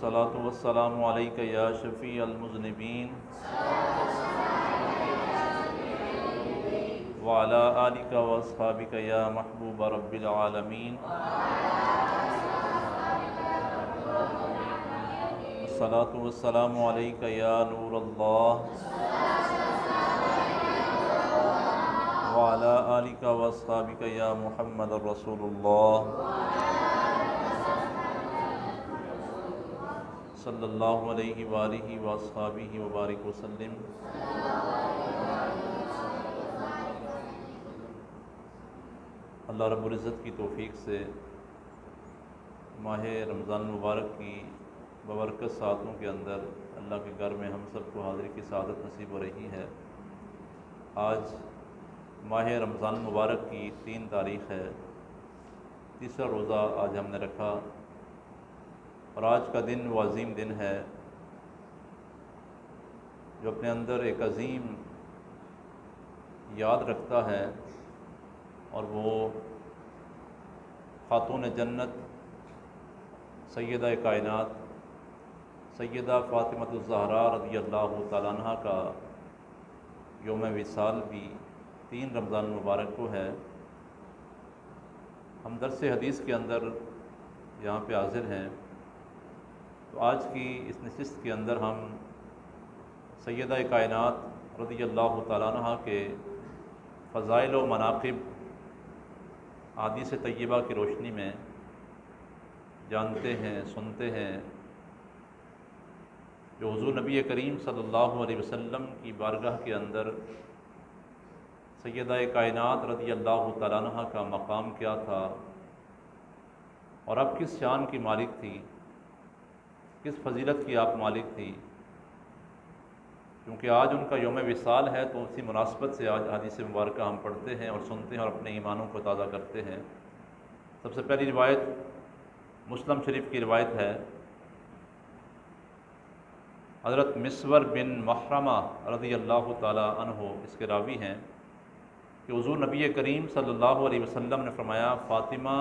الصلاۃ والسلام علیک یا شفیع المذنبین وعلی آلک واصحابک یا محبوب رب العالمین۔ الصلاۃ والسلام علیک یا نور اللہ وعلی آلک واصحابک یا محمد رسول اللہ صلی اللہ علیہ وآلہ واصحابہ وبارک وسلم۔ اللہ رب العزت کی توفیق سے ماہ رمضان المبارک کی ببرکت ساعتوں کے اندر اللہ کے گھر میں ہم سب کو حاضری کی سعادت نصیب ہو رہی ہے۔ آج ماہ رمضان المبارک کی 3 تاریخ ہے، تیسرا روزہ آج ہم نے رکھا، اور آج کا دن وہ عظیم دن ہے جو اپنے اندر ایک عظیم یاد رکھتا ہے، اور وہ خاتون جنت سیدہ کائنات سیدہ فاطمۃ الزہراء رضی اللہ تعالیٰ عنہ کا یوم وصال بھی 3 رمضان المبارک کو ہے۔ ہم درس حدیث کے اندر یہاں پہ حاضر ہیں، تو آج کی اس نشست کے اندر ہم سیدہ کائنات رضی اللہ تعالیٰ عنہ کے فضائل و مناقب احادیث طیبہ کی روشنی میں جانتے ہیں، سنتے ہیں، جو حضور نبی کریم صلی اللہ علیہ وسلم کی بارگاہ کے اندر سیدہ کائنات رضی اللہ تعالیٰ عنہ کا مقام کیا تھا، اور اب کس شان کی مالک تھی، کس فضیلت کی آپ مالک تھی۔ کیونکہ آج ان کا یوم وصال ہے، تو اسی مناسبت سے آج حدیث مبارکہ ہم پڑھتے ہیں اور سنتے ہیں اور اپنے ایمانوں کو تازہ کرتے ہیں۔ سب سے پہلی روایت مسلم شریف کی روایت ہے، حضرت مسور بن مخرمہ رضی اللہ تعالی عنہ اس کے راوی ہیں کہ حضور نبی کریم صلی اللہ علیہ وسلم نے فرمایا، فاطمہ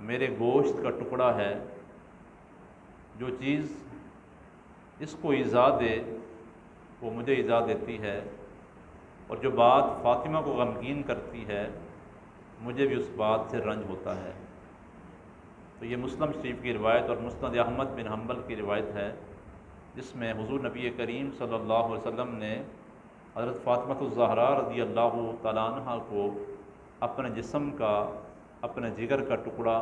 میرے گوشت کا ٹکڑا ہے، جو چیز اس کو ایذا دے وہ مجھے ایذا دیتی ہے، اور جو بات فاطمہ کو غمگین کرتی ہے مجھے بھی اس بات سے رنج ہوتا ہے۔ تو یہ مسلم شریف کی روایت اور مسند احمد بن حنبل کی روایت ہے، جس میں حضور نبی کریم صلی اللہ علیہ وسلم نے حضرت فاطمۃ الزہراء رضی اللہ تعالیٰ عنہ کو اپنے جسم کا، اپنے جگر کا ٹکڑا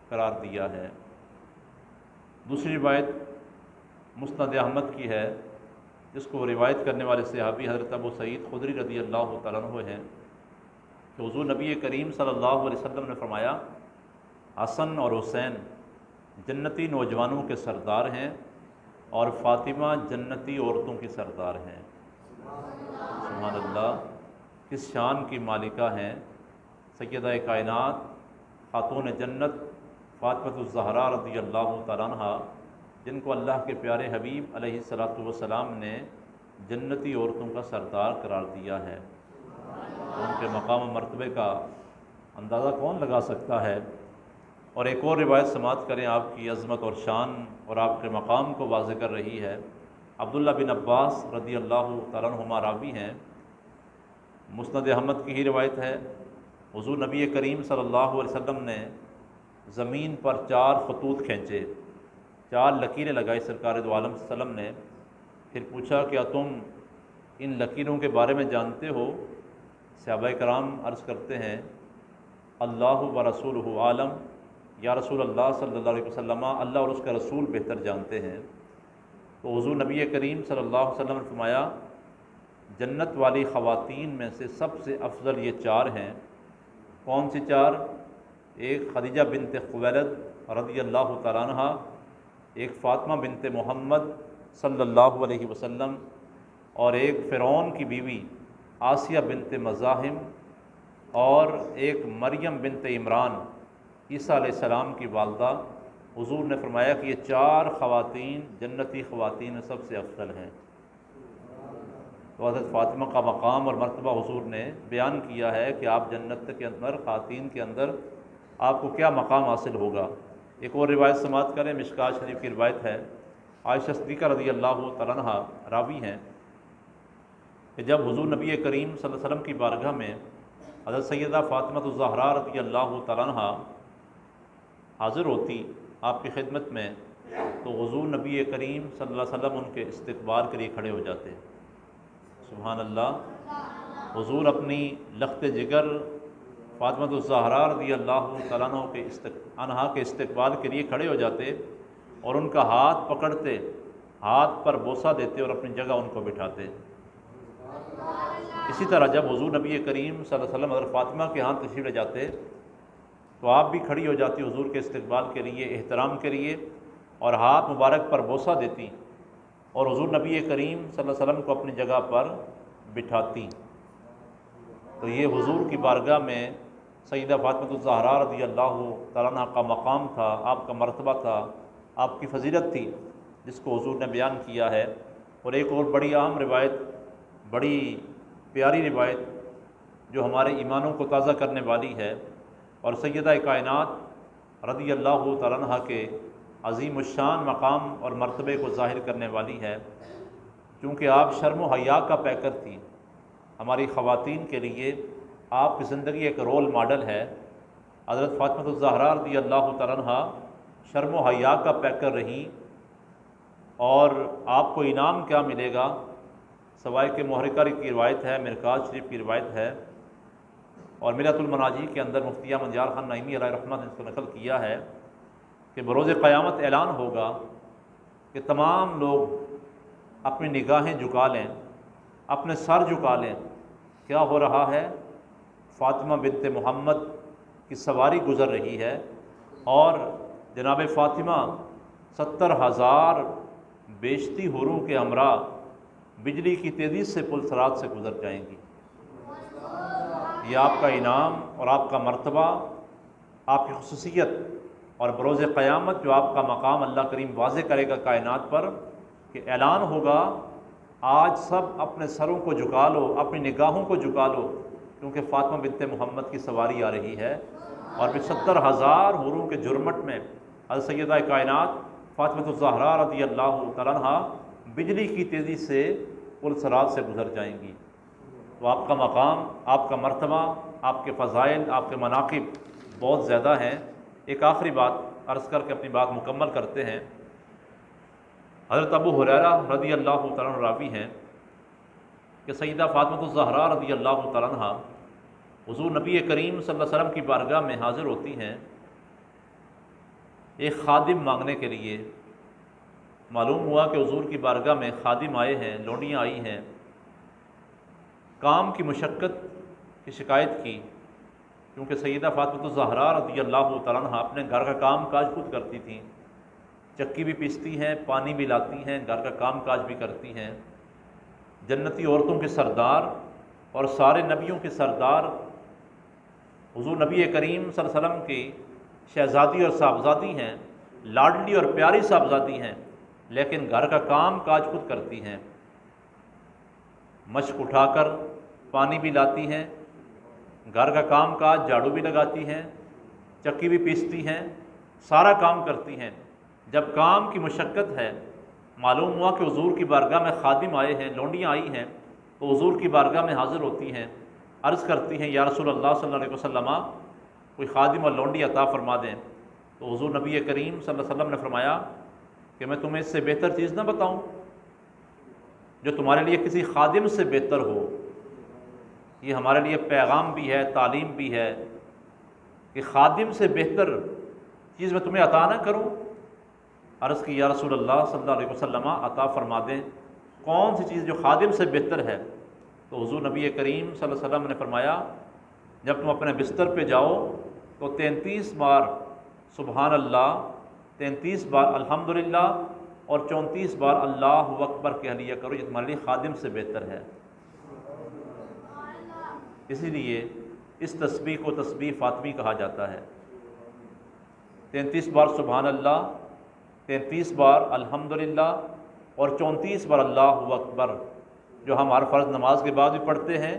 قرار دیا ہے۔ دوسری روایت مسند احمد کی ہے، جس کو روایت کرنے والے صحابی حضرت ابو سعید خدری رضی اللہ تعالیٰ عنہ ہیں کہ حضور نبی کریم صلی اللہ علیہ وسلم نے فرمایا، حسن اور حسین جنتی نوجوانوں کے سردار ہیں، اور فاطمہ جنتی عورتوں کی سردار ہیں۔ سبحان اللہ، کس شان کی مالکہ ہیں سیدہ کائنات خاتون جنت فاطمۃ الزہراء رضی اللہ تعالیٰ عنہ، جن کو اللہ کے پیارے حبیب علیہ الصلاۃ والسلام نے جنتی عورتوں کا سردار قرار دیا ہے۔ ان کے مقام و مرتبے کا اندازہ کون لگا سکتا ہے۔ اور ایک اور روایت سماعت کریں، آپ کی عظمت اور شان اور آپ کے مقام کو واضح کر رہی ہے۔ عبداللہ بن عباس رضی اللہ تعالیٰ عنہما راوی ہیں، مسند احمد کی ہی روایت ہے، حضور نبی کریم صلی اللہ علیہ وسلم نے زمین پر 4 خطوط کھینچے، 4 لکیریں لگائی سرکار دو عالم صلی اللہ علیہ وسلم نے، پھر پوچھا، کیا تم ان لکیروں کے بارے میں جانتے ہو؟ صحابہ کرام عرض کرتے ہیں، اللہ و رسولہ عالم، یا رسول اللہ صلی اللہ علیہ وسلم، اللہ اور اس کا رسول بہتر جانتے ہیں۔ تو حضور نبی کریم صلی اللہ علیہ وسلم نے فرمایا، جنت والی خواتین میں سے سب سے افضل یہ 4 ہیں۔ کون سی 4؟ ایک خدیجہ بنت خویلد رضی اللہ تعالیٰ عنہ، ایک فاطمہ بنت محمد صلی اللہ علیہ وسلم، اور ایک فرعون کی بیوی آسیہ بنت مزاحم، اور ایک مریم بنت عمران عیسیٰ علیہ السلام کی والدہ۔ حضور نے فرمایا کہ یہ 4 خواتین جنتی خواتین میں سب سے افضل ہیں۔ تو حضرت فاطمہ کا مقام اور مرتبہ حضور نے بیان کیا ہے کہ آپ جنت کے اندر خواتین کے اندر آپ کو کیا مقام حاصل ہوگا۔ ایک اور روایت سماعت کریں، مشکات شریف کی روایت ہے، عائشہ صدیقہ رضی اللہ تعالیٰ عنہا راوی ہیں کہ جب حضور نبی کریم صلی اللہ علیہ وسلم کی بارگاہ میں حضرت سیدہ فاطمہ الزہراء رضی اللہ تعالیٰ عنہا حاضر ہوتی آپ کی خدمت میں، تو حضور نبی کریم صلی اللہ علیہ وسلم ان کے استقبال کے لیے کھڑے ہو جاتے۔ سبحان اللہ، حضور اپنی لخت جگر فاطمہ الزہراء رضی اللہ تعالیٰ عنہا کے استقبال کے لیے کھڑے ہو جاتے اور ان کا ہاتھ پکڑتے، ہاتھ پر بوسہ دیتے اور اپنی جگہ ان کو بٹھاتے۔ اسی طرح جب حضور نبی کریم صلی اللہ علیہ وسلم حضرت فاطمہ کے ہاتھ تشریف لے جاتے تو آپ بھی کھڑی ہو جاتی حضور کے استقبال کے لیے، احترام کے لیے، اور ہاتھ مبارک پر بوسہ دیتی اور حضور نبی کریم صلی اللہ علیہ وسلم کو اپنی جگہ پر بٹھاتی۔ تو یہ حضور کی بارگاہ میں سیدہ فاطمہ الزہراء رضی اللہ تعالیٰ عنہ کا مقام تھا، آپ کا مرتبہ تھا، آپ کی فضیلت تھی، جس کو حضور نے بیان کیا ہے۔ اور ایک اور بڑی اہم روایت، بڑی پیاری روایت جو ہمارے ایمانوں کو تازہ کرنے والی ہے اور سیدہ کائنات رضی اللہ تعالیٰ عنہ کے عظیم الشان مقام اور مرتبے کو ظاہر کرنے والی ہے، چونکہ آپ شرم و حیا کا پیکر تھیں۔ ہماری خواتین کے لیے آپ کی زندگی ایک رول ماڈل ہے۔ حضرت فاطمہ الزہراء رضی اللہ تعالیٰ عنہ شرم و حیا کا پیکر رہیں، اور آپ کو انعام کیا ملے گا سوائے کہ محرقہ کی روایت ہے، مرکات شریف کی روایت ہے، اور ملت المناجی کے اندر مفتی احمد یار خان نعیمی علیہ رحمۃ نے اس کو نقل کیا ہے کہ بروز قیامت اعلان ہوگا کہ تمام لوگ اپنی نگاہیں جھکا لیں، اپنے سر جھکا لیں۔ کیا ہو رہا ہے؟ فاطمہ بنت محمد کی سواری گزر رہی ہے اور جناب فاطمہ 70,000 بیشتی حوروں کے ہمراہ بجلی کی تیزی سے پل صراط سے گزر جائیں گی۔ یہ آپ کا انعام اور آپ کا مرتبہ، آپ کی خصوصیت، اور بروز قیامت جو آپ کا مقام اللہ کریم واضح کرے گا کائنات پر کہ اعلان ہوگا، آج سب اپنے سروں کو جھکا لو، اپنی نگاہوں کو جھکا لو، کیونکہ فاطمہ بنت محمد کی سواری آ رہی ہے۔ اور پھر 70,000 حوروں کے جرمٹ میں حضرت سیدہ کائنات فاطمہ الزہراء رضی اللہ تعالیٰ عنہ بجلی کی تیزی سے پل صراط سے گزر جائیں گی۔ تو آپ کا مقام، آپ کا مرتبہ، آپ کے فضائل، آپ کے مناقب بہت زیادہ ہیں۔ ایک آخری بات عرض کر کے اپنی بات مکمل کرتے ہیں۔ حضرت ابو ہریرہ رضی اللہ تعالیٰ عنہ راوی ہیں کہ سیدہ فاطمہ الزہراء رضی اللہ تعالیٰ عنہ حضور نبی کریم صلی اللہ علیہ وسلم کی بارگاہ میں حاضر ہوتی ہیں ایک خادم مانگنے کے لیے۔ معلوم ہوا کہ حضور کی بارگاہ میں خادم آئے ہیں، لونڈیاں آئی ہیں، کام کی مشقت کی شکایت کی، کیونکہ سیدہ فاطمہ الزہراء رضی اللہ تعالیٰ عنہ اپنے گھر کا کام کاج خود کرتی تھیں، چکی بھی پیستی ہیں، پانی بھی لاتی ہیں، گھر کا کام کاج بھی کرتی ہیں۔ جنتی عورتوں کے سردار اور سارے نبیوں کے سردار حضور نبی کریم صلی اللہ علیہ وسلم کی شہزادی اور صاحبزادی ہیں، لاڈلی اور پیاری صاحبزادی ہیں، لیکن گھر کا کام کاج خود کرتی ہیں، مشق اٹھا کر پانی بھی لاتی ہیں، گھر کا کام کاج جھاڑو بھی لگاتی ہیں، چکی بھی پیستی ہیں، سارا کام کرتی ہیں۔ جب کام کی مشقت ہے، معلوم ہوا کہ حضور کی بارگاہ میں خادم آئے ہیں، لونڈیاں آئی ہیں، تو حضور کی بارگاہ میں حاضر ہوتی ہیں، عرض کرتی ہیں یا رسول اللہ صلی اللہ علیہ وسلم کوئی خادم اور لونڈی عطا فرما دیں۔ تو حضور نبی کریم صلی اللہ علیہ وسلم نے فرمایا کہ میں تمہیں اس سے بہتر چیز نہ بتاؤں جو تمہارے لیے کسی خادم سے بہتر ہو۔ یہ ہمارے لیے پیغام بھی ہے، تعلیم بھی ہے کہ خادم سے بہتر چیز میں تمہیں عطا نہ کروں۔ عرض کی یا رسول اللہ صلی اللہ علیہ وسلم عطا فرما دیں، کون سی چیز جو خادم سے بہتر ہے؟ تو حضور نبی کریم صلی اللہ علیہ وسلم نے فرمایا جب تم اپنے بستر پہ جاؤ تو 33 بار سبحان اللہ، 33 بار الحمدللہ اور 34 بار اللہ اکبر کہہ لیا کرو، یہ تمہارے لیے خادم سے بہتر ہے۔ اسی لیے اس تسبیح کو تسبیح فاطمی کہا جاتا ہے۔ 33 بار سبحان اللہ، 33 بار الحمدللہ اور 34 بار اللہ اکبر، جو ہم ہر فرض نماز کے بعد بھی پڑھتے ہیں،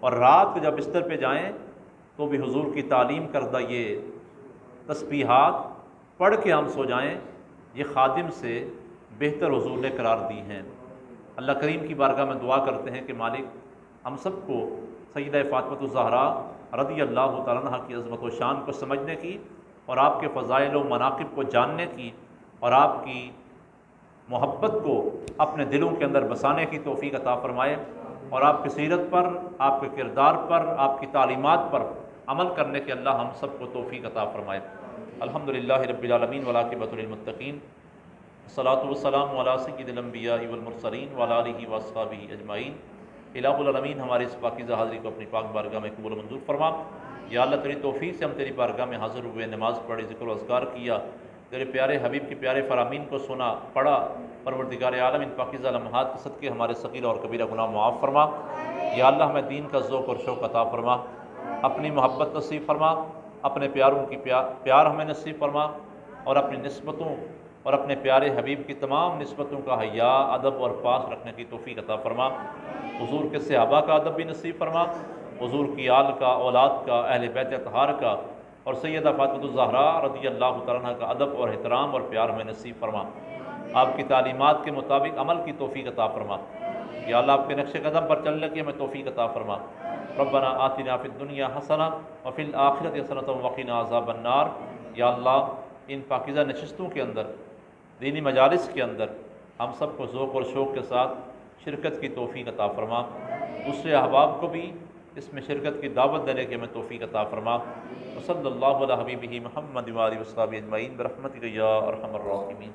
اور رات کو جب بستر پہ جائیں تو بھی حضور کی تعلیم کردہ یہ تسبیحات پڑھ کے ہم سو جائیں، یہ خادم سے بہتر حضور نے قرار دی ہیں۔ اللہ کریم کی بارگاہ میں دعا کرتے ہیں کہ مالک ہم سب کو سیدہ فاطمۃ الزہراء رضی اللہ تعالیٰ عنہ کی عظمت و شان کو سمجھنے کی اور آپ کے فضائل و مناقب کو جاننے کی اور آپ کی محبت کو اپنے دلوں کے اندر بسانے کی توفیق عطا فرمائے، اور آپ کی سیرت پر، آپ کے کردار پر، آپ کی تعلیمات پر عمل کرنے کے اللہ ہم سب کو توفیق عطا فرمائے۔ الحمدللہ رب العالمین والعاقبۃ للمتقین، الصلاۃ والسلام علی سید الانبیاء والمرسلین وعلی آلہ واصحابہ اجمعین۔ الہ العالمین ہماری اس پاکیزہ حاضری کو اپنی پاک بارگاہ میں قبول و منظور فرما۔ یا اللہ تیری توفیق سے ہم تیری بارگاہ میں حاضر ہوئے، نماز پڑھی، ذکر و اذکار کیا، تیرے پیارے حبیب کے پیارے فرامین کو سنا پڑھا۔ پروردگار عالم ان پاکیزہ لمحات کے صدقے ہمارے صغیرہ اور کبیرہ گناہ معاف فرما۔ یا اللہ ہمیں دین کا ذوق اور شوق عطا فرما، اپنی محبت نصیب فرما، اپنے پیاروں کی پیار ہمیں نصیب فرما، اور اپنی نسبتوں اور اپنے پیارے حبیب کی تمام نسبتوں کا حیا، ادب اور پاس رکھنے کی توفیق عطا فرما۔ حضور کے صحابہ کا ادب بھی نصیب فرما، حضور کی آل کا، اولاد کا، اہل بیت اطہار کا، اور سیدہ فاطمۃ الزہراء رضی اللہ تعالیٰ عنہ کا ادب اور احترام اور پیار ہمیں نصیب فرما۔ آپ کی تعلیمات کے مطابق عمل کی توفیق عطا فرما۔ یا اللہ آپ کے نقش قدم پر چلنے کی ہمیں توفیق عطا فرما۔ ربنا آتنا فی الدنیا حسنہ وفی الآخرۃ حسنۃ وقنا عذاب النار۔ یا اللہ ان پاکیزہ نشستوں کے اندر، دینی مجالس کے اندر ہم سب کو ذوق اور شوق کے ساتھ شرکت کی توفیق عطا فرما، دوسرے احباب کو بھی اس میں شرکت کی دعوت دینے کی ہمیں توفیق عطا فرما۔ وصلی اللہ علی حبیبہ محمد وآلہ وصحبہ اجمعین برحمتک یا ارحم الراحمین۔